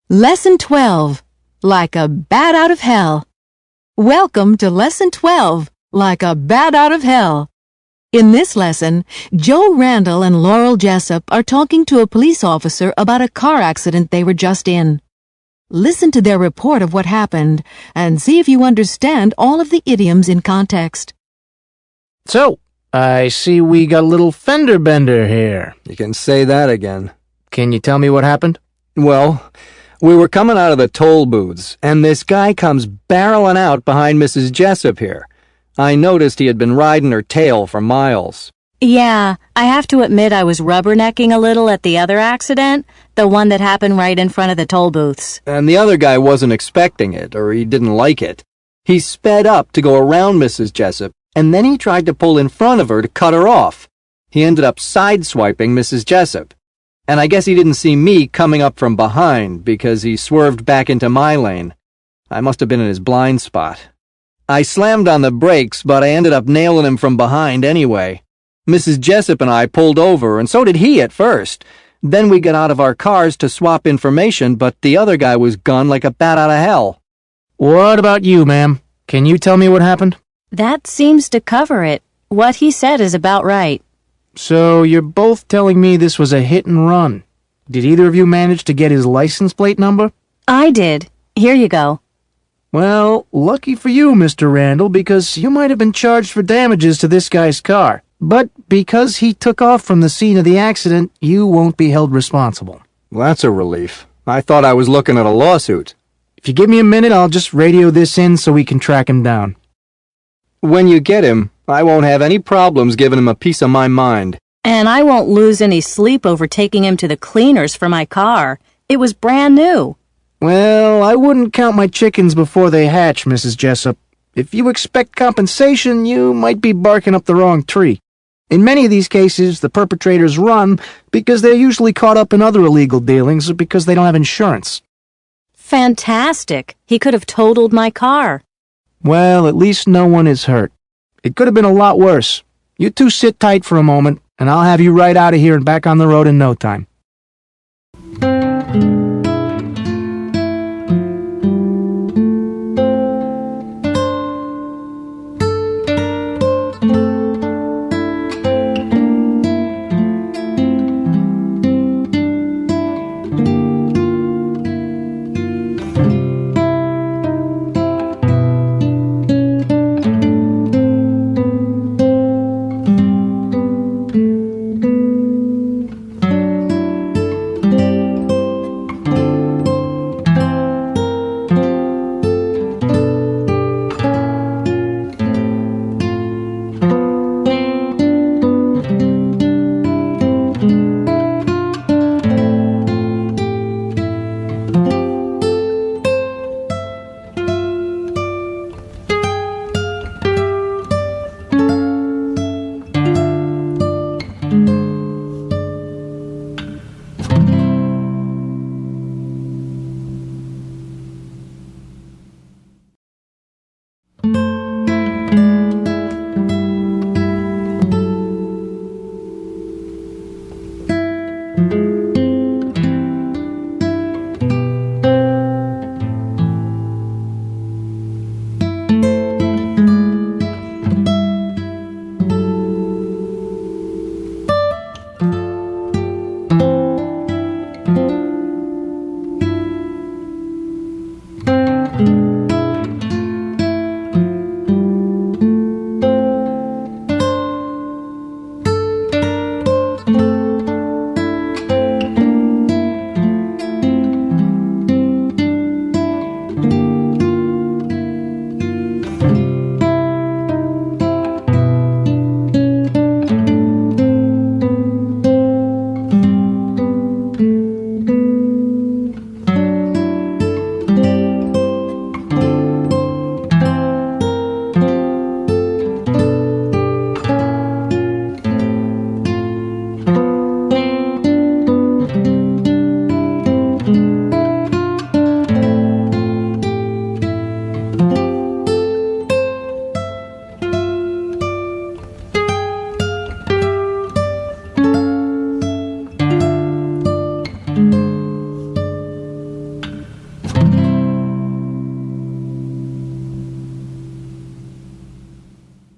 Lesson 12, like a bat out of hell. Welcome to Lesson 12, like a bat out of hell. In this lesson, Joe Randall and Laurel Jessup are talking to a police officer about a car accident they were just in. Listen to their report of what happened and see if you understand all of the idioms in context. So, I see we got a little fender bender here. You can say that again. Can you tell me what happened? Well, we were coming out of the toll booths, and this guy comes barreling out behind Mrs. Jessup here. I noticed he had been riding her tail for miles. Yeah, I have to admit I was rubbernecking a little at the other accident, the one that happened right in front of the toll booths. And the other guy wasn't expecting it, or he didn't like it. He sped up to go around Mrs. Jessup, and then he tried to pull in front of her to cut her off. He ended up sideswiping Mrs. Jessup. And I guess he didn't see me coming up from behind because he swerved back into my lane. I must have been in his blind spot. I slammed on the brakes, but I ended up nailing him from behind anyway. Mrs. Jessup and I pulled over, and so did he at first. Then we got out of our cars to swap information, but the other guy was gone like a bat out of hell. What about you, ma'am? Can you tell me what happened? That seems to cover it. What he said is about right. So, you're both telling me this was a hit and run. Did either of you manage to get his license plate number? I did. Here you go. Well, lucky for you, Mr. Randall, because you might have been charged for damages to this guy's car. But because he took off from the scene of the accident, you won't be held responsible. Well, that's a relief. I thought I was looking at a lawsuit. If you give me a minute, I'll just radio this in so we can track him down. When you get him, I won't have any problems giving him a piece of my mind. And I won't lose any sleep over taking him to the cleaners for my car. It was brand new. Well, I wouldn't count my chickens before they hatch, Mrs. Jessup. If you expect compensation, you might be barking up the wrong tree. In many of these cases, the perpetrators run because they're usually caught up in other illegal dealings or because they don't have insurance. Fantastic. He could have totaled my car. Well, at least no one is hurt. It could have been a lot worse. You two sit tight for a moment, and I'll have you right out of here and back on the road in no time.